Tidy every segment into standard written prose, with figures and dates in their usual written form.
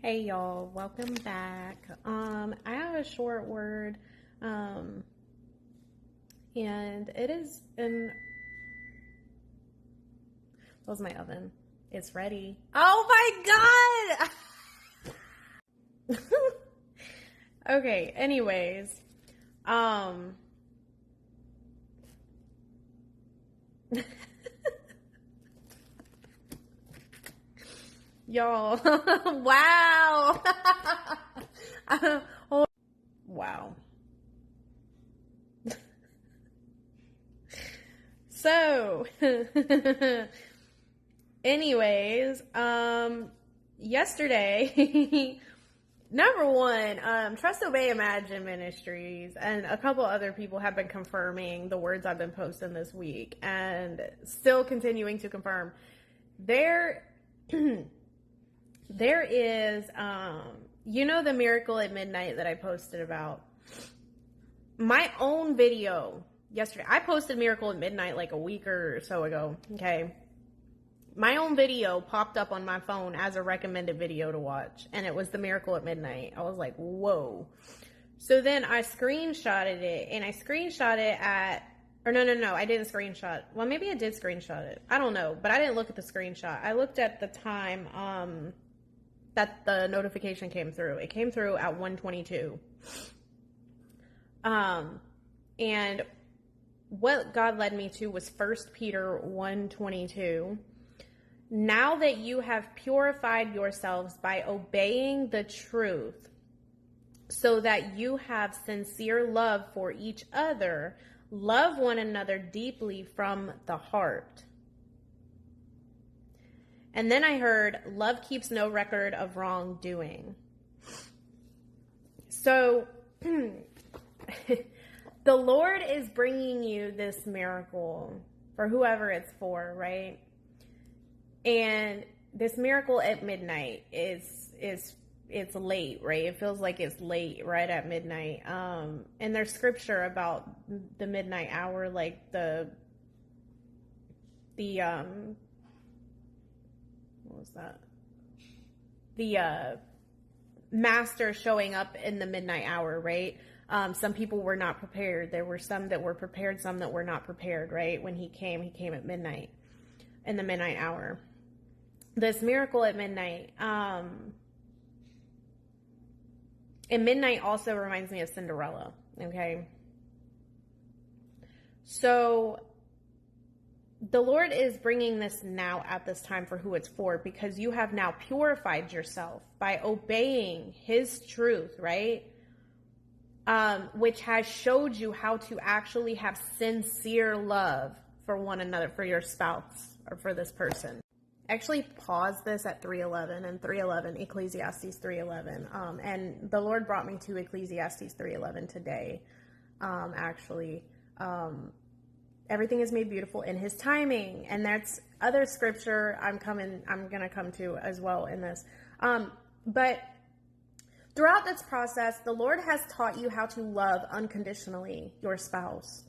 Hey y'all, welcome back. I have a short word, and it is Close my oven. It's ready. Oh my god! Okay, anyways, y'all, wow. Wow. So, anyways, yesterday, number one, Trust, Obey, Imagine Ministries and a couple other people have been confirming the words I've been posting this week and still continuing to confirm. There is, the miracle at midnight that I posted about. My own video yesterday, I posted Miracle at Midnight like a week or so ago, okay? My own video popped up on my phone as a recommended video to watch, and it was the Miracle at Midnight. I was like, whoa. So then I screenshotted it, and I screenshot it no, I didn't screenshot. Well, maybe I did screenshot it. I don't know, but I didn't look at the screenshot. I looked at the time that the notification came through. It came through at 1:22. And what God led me to was 1 Peter 1:22. Now that you have purified yourselves by obeying the truth, so that you have sincere love for each other, love one another deeply from the heart. And then I heard, love keeps no record of wrongdoing. So, the Lord is bringing you this miracle for whoever it's for, right? And this miracle at midnight it's late, right? It feels like it's late right at midnight. And there's scripture about the midnight hour, like the what was that? The master showing up in the midnight hour, right? Some people were not prepared. There were some that were prepared, some that were not prepared, right? When he came at midnight, in the midnight hour. This miracle at midnight, and midnight also reminds me of Cinderella, okay? So the Lord is bringing this now at this time for who it's for, because you have now purified yourself by obeying his truth, right? Which has showed you how to actually have sincere love for one another, for your spouse or for this person. Actually pause this at 3:11 and 3:11, Ecclesiastes 3:11. And the Lord brought me to Ecclesiastes 3:11 today. Everything is made beautiful in his timing. And that's other scripture I'm going to come to as well in this. But throughout this process, the Lord has taught you how to love unconditionally your spouse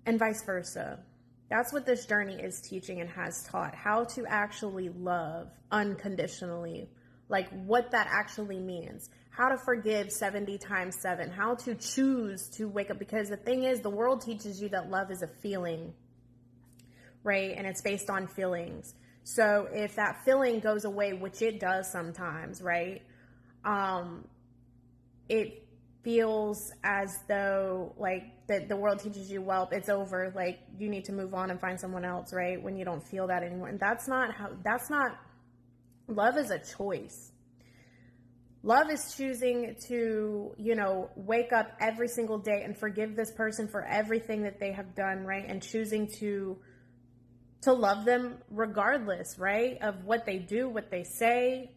and vice versa. That's what this journey is teaching and has taught, how to actually love unconditionally, like what that actually means, how to forgive 70 times 7, how to choose to wake up. Because the thing is, the world teaches you that love is a feeling, right? And it's based on feelings. So if that feeling goes away, which it does sometimes, right? It feels as though like the world teaches you, well, it's over, like you need to move on and find someone else, right? When you don't feel that anymore. And that's not love is a choice. Love is choosing to, wake up every single day and forgive this person for everything that they have done, right? And choosing to love them regardless, right? Of what they do, what they say,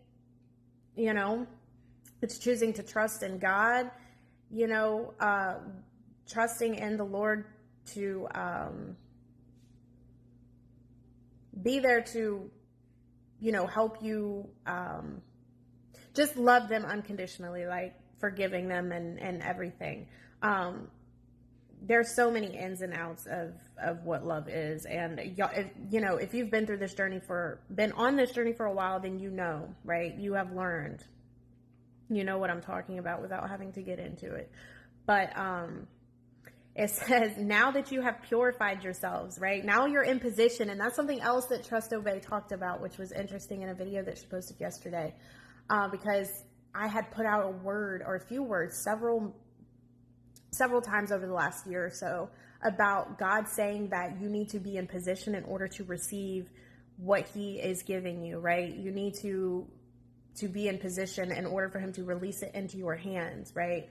It's choosing to trust in God, trusting in the Lord to be there to, help you just love them unconditionally, like forgiving them and everything. There's so many ins and outs what love is. And if you've been on this journey for a while, then right? You have learned, what I'm talking about without having to get into it. But it says, now that you have purified yourselves, right? Now you're in position. And that's something else that Trust Obey talked about, which was interesting in a video that she posted yesterday. Because I had put out a word or a few words several times over the last year or so about God saying that you need to be in position in order to receive what he is giving you, right? You need to be in position in order for him to release it into your hands, right?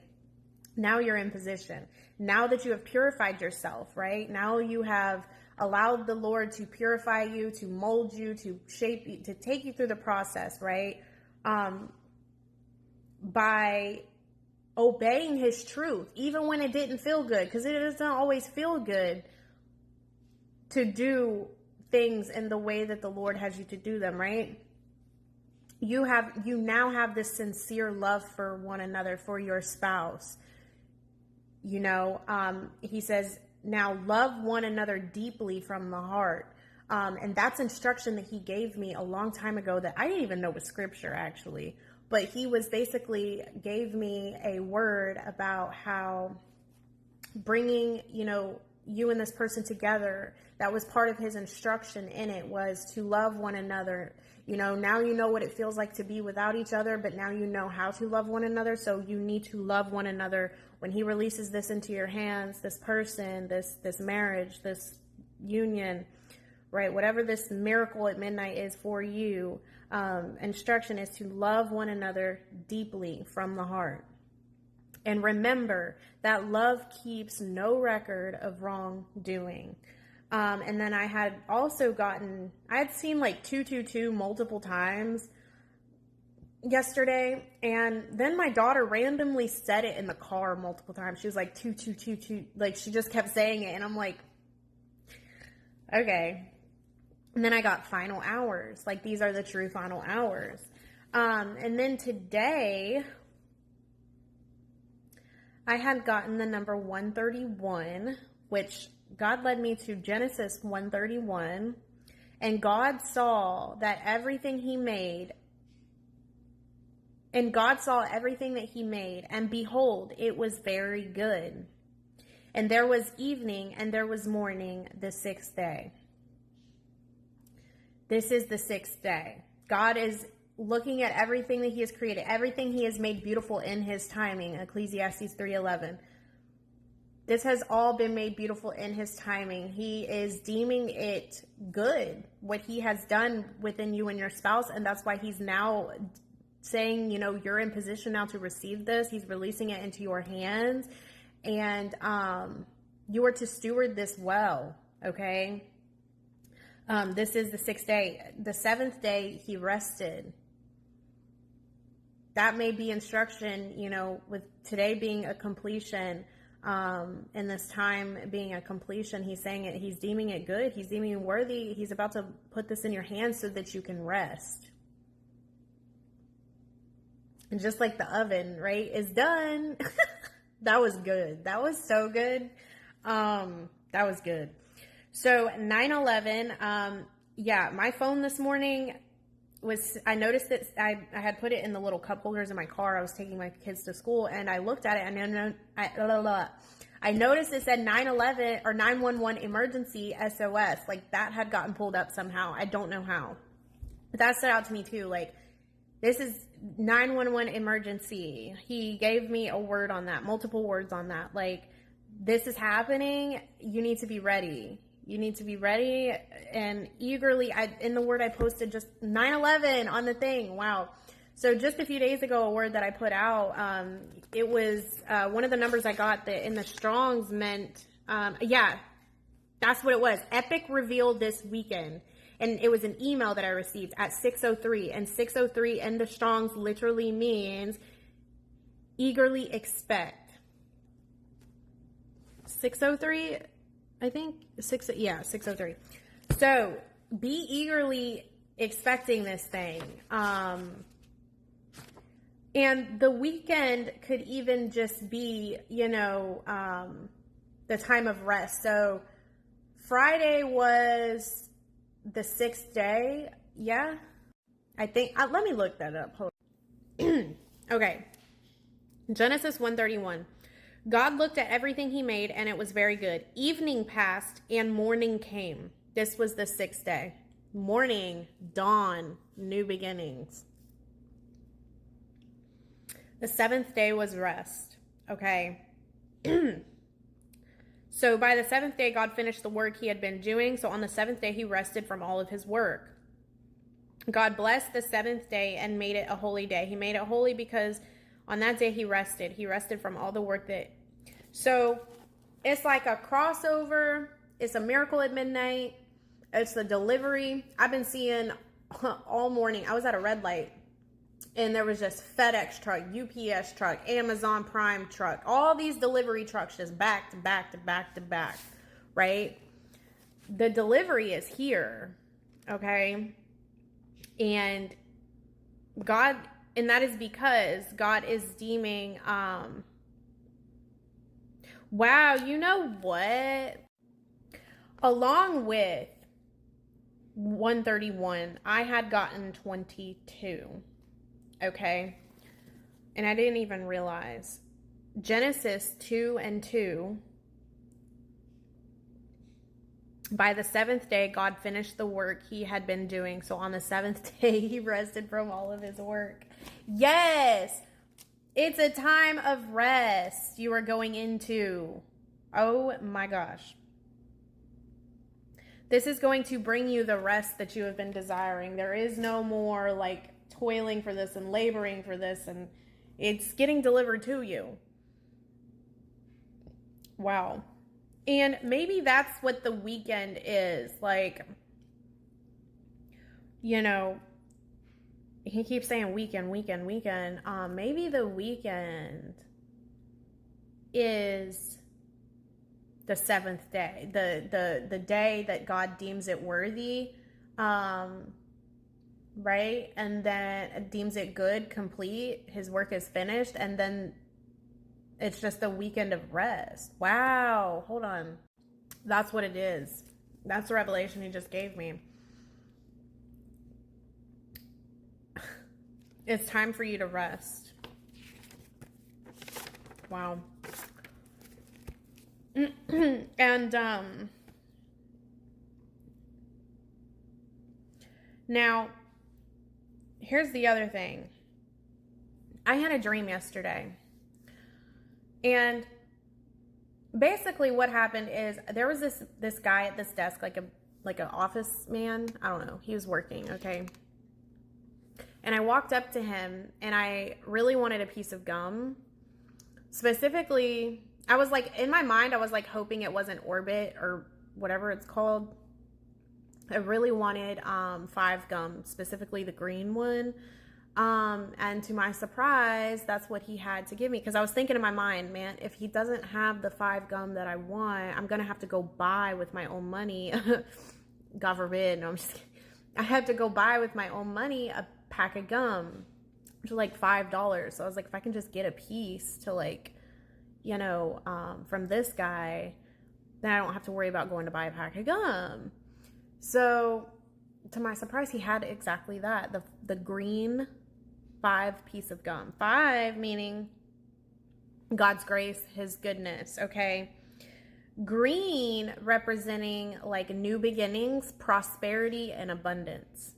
Now you're in position. Now that you have purified yourself, right? Now you have allowed the Lord to purify you, to mold you, to shape you, to take you through the process, right? By obeying his truth, even when it didn't feel good, because it doesn't always feel good to do things in the way that the Lord has you to do them, right? You now have this sincere love for one another, for your spouse. He says, now love one another deeply from the heart. And that's instruction that he gave me a long time ago that I didn't even know was scripture, actually. But he was basically gave me a word about how bringing, you and this person together, that was part of his instruction in it, was to love one another. Now you know what it feels like to be without each other, but now you know how to love one another. So you need to love one another. When he releases this into your hands, this person, this marriage, this union, right? Whatever this miracle at midnight is for you, instruction is to love one another deeply from the heart. And remember that love keeps no record of wrongdoing. And then I had seen like 222 multiple times yesterday. And then my daughter randomly said it in the car multiple times. She was like 2222, like she just kept saying it. And I'm like, okay. And then I got final hours. Like, these are the true final hours. And then today I had gotten the number 131, which God led me to Genesis 131, and God saw that everything he made, and God saw everything that he made, and behold, it was very good. And there was evening, and there was morning, the sixth day. This is the sixth day. God is looking at everything that he has created, everything he has made beautiful in his timing, Ecclesiastes 3:11. This has all been made beautiful in his timing. He is deeming it good, what he has done within you and your spouse. And that's why he's now saying, you're in position now to receive this. He's releasing it into your hands. And you are to steward this well, okay? This is the sixth day. The seventh day, he rested. That may be instruction, with today being a completion, and this time being a completion. He's saying it, he's deeming it good. He's deeming it worthy. He's about to put this in your hands so that you can rest. And just like the oven, right, is done. That was good. That was so good. That was good. So 9/11, my phone this morning I noticed that I had put it in the little cup holders in my car. I was taking my kids to school, and I looked at it, and I noticed it said 9/11 or 911 emergency SOS. Like, that had gotten pulled up somehow. I don't know how. But that stood out to me too. Like, this is 911 emergency. He gave me a word on that, multiple words on that. Like, this is happening. You need to be ready. You need to be ready and eagerly. In the word I posted, just 9/11 on the thing. Wow. So just a few days ago, a word that I put out, it was one of the numbers I got that in the Strongs meant, that's what it was. Epic reveal this weekend. And it was an email that I received at 6:03. And 6:03 in the Strongs literally means eagerly expect. 6:03, I think. 6:03. So be eagerly expecting this thing. And the weekend could even just be, the time of rest. So Friday was the 6th day. Yeah. I think, let me look that up. Hold on. Okay. Genesis 1:31. God looked at everything he made, and it was very good. Evening passed, and morning came. This was the 6th day. Morning, dawn, new beginnings. The 7th day was rest. Okay. So by the 7th day, God finished the work he had been doing. So on the 7th day, he rested from all of his work. God blessed the 7th day and made it a holy day. He made it holy because on that day he rested. He rested from all the work that... So it's like a crossover. It's a miracle at midnight. It's the delivery. I've been seeing all morning. I was at a red light and there was just FedEx truck, UPS truck, Amazon Prime truck, all these delivery trucks just back to back to back to back, right? The delivery is here, okay? And God, and that is because God is deeming, wow, you know what? Along with 131, I had gotten 22, okay? And I didn't even realize. Genesis 2:2. By the 7th day, God finished the work he had been doing. So on the 7th day, he rested from all of his work. Yes, it's a time of rest you are going into. Oh my gosh. This is going to bring you the rest that you have been desiring. There is no more like toiling for this and laboring for this, and it's getting delivered to you. Wow. And maybe that's what the weekend is. Like, you know, he keeps saying weekend. Maybe the weekend is the 7th day, the day that God deems it worthy, right? And then deems it good, complete, his work is finished, and then it's just a weekend of rest. Wow. Hold on. That's what it is. That's the revelation he just gave me. It's time for you to rest. Wow. And now here's the other thing. I had a dream yesterday. And basically what happened is there was this guy at this desk, like an office man. I don't know. He was working, okay? And I walked up to him and I really wanted a piece of gum. Specifically, I was like, in my mind, I was like hoping it wasn't Orbit or whatever it's called. I really wanted 5 gum, specifically the green one. And to my surprise, that's what he had to give me. Because I was thinking in my mind, man, if he doesn't have the 5 gum that I want, I'm going to have to go buy with my own money. God forbid. No, I'm just kidding. I had to go buy with my own money a pack of gum, which was like $5. So I was like, if I can just get a piece to like, you know, from this guy, then I don't have to worry about going to buy a pack of gum. So to my surprise, he had exactly that. The green 5 piece of gum. 5 meaning God's grace, his goodness, okay? Green representing like new beginnings, prosperity, and abundance.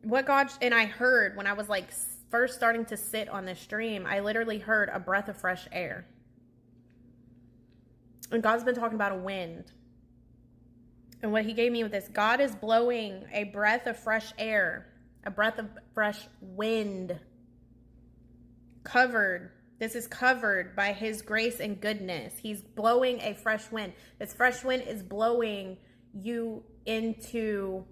What God, and I heard when I was like first starting to sit on this stream, I literally heard a breath of fresh air. And God's been talking about a wind. And what he gave me with this, God is blowing a breath of fresh air, a breath of fresh wind. Covered. This is covered by his grace and goodness. He's blowing a fresh wind. This fresh wind is blowing you into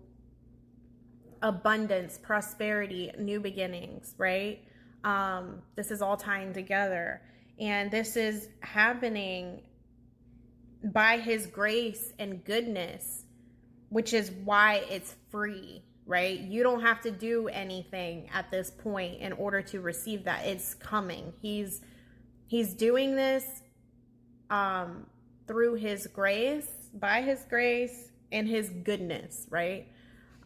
abundance, prosperity, new beginnings, right? This is all tying together. And this is happening by his grace and goodness, which is why it's free, right? You don't have to do anything at this point in order to receive that. It's coming. He's doing this through his grace, by his grace and his goodness, right?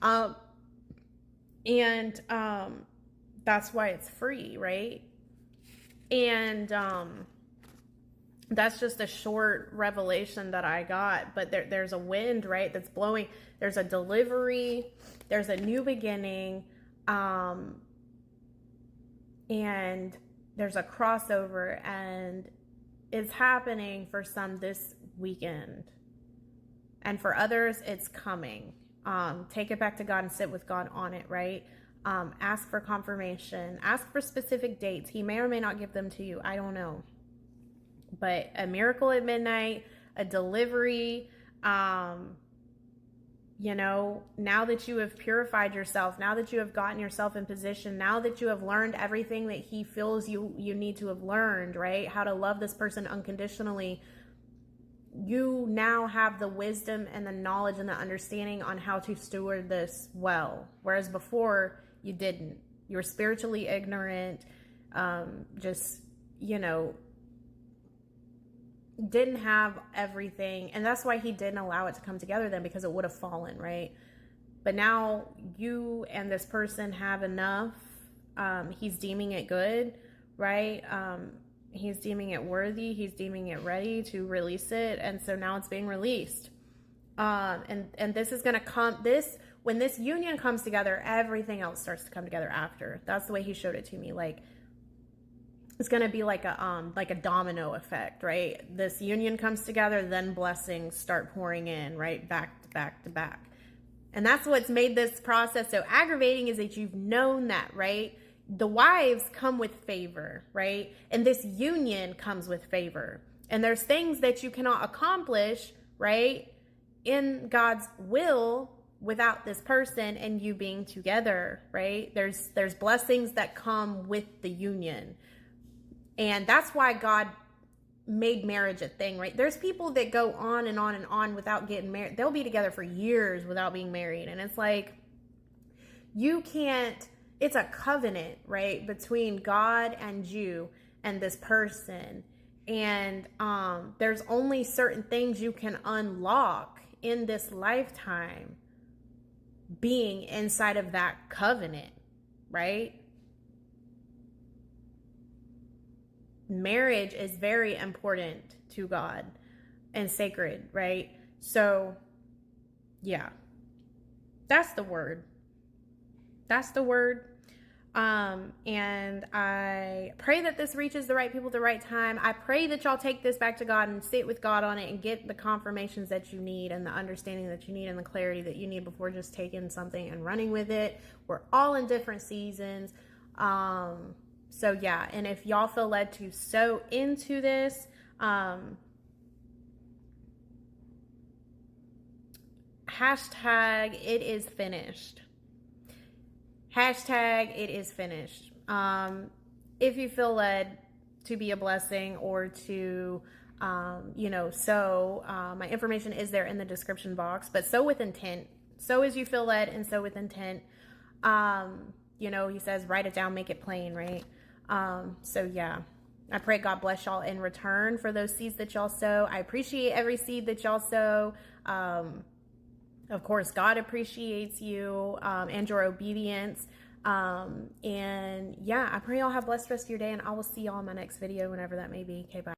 And that's why it's free, right? And that's just a short revelation that I got. But there's a wind, right, that's blowing. There's a delivery. There's a new beginning. And there's a crossover. And it's happening for some this weekend. And for others, it's coming. Take it back to God and sit with God on it, right? Ask for confirmation. Ask for specific dates. He may or may not give them to you. I don't know. But a miracle at midnight, a delivery, you know, now that you have purified yourself, now that you have gotten yourself in position, now that you have learned everything that he feels you need to have learned, right? How to love this person unconditionally. You now have the wisdom and the knowledge and the understanding on how to steward this well. Whereas before you didn't. You were spiritually ignorant, just, you know, didn't have everything. And that's why he didn't allow it to come together then, because it would have fallen, right? But now you and this person have enough. He's deeming it good, right? He's deeming it worthy. He's deeming it ready to release it. And so now it's being released. And this is going to come, when this union comes together, everything else starts to come together after. That's the way he showed it to me. Like, it's going to be like a domino effect, right? This union comes together, then blessings start pouring in, right? Back to back to back. And that's what's made this process so aggravating, is that you've known that, right? The wives come with favor, right? And this union comes with favor. And there's things that you cannot accomplish, right, in God's will without this person and you being together, right? There's blessings that come with the union. And that's why God made marriage a thing, right? There's people that go on and on and on without getting married. They'll be together for years without being married. And it's like, you can't, it's a covenant, right, between God and you and this person. And there's only certain things you can unlock in this lifetime being inside of that covenant, right? Marriage is very important to God and sacred, right? So, yeah, that's the word. That's the word. And I pray that this reaches the right people at the right time. I pray that y'all take this back to God and sit with God on it and get the confirmations that you need and the understanding that you need and the clarity that you need before just taking something and running with it. We're all in different seasons. So yeah, and if y'all feel led to sow into this, hashtag it is finished. Hashtag it is finished. If you feel led to be a blessing or to, sow, my information is there in the description box, but sow with intent. Sow as you feel led and sow with intent. He says, write it down, make it plain, right? So yeah, I pray God bless y'all in return for those seeds that y'all sow. I appreciate every seed that y'all sow. Of course, God appreciates you, and your obedience. And yeah, I pray y'all have a blessed rest of your day, and I will see y'all in my next video, whenever that may be. Okay, bye.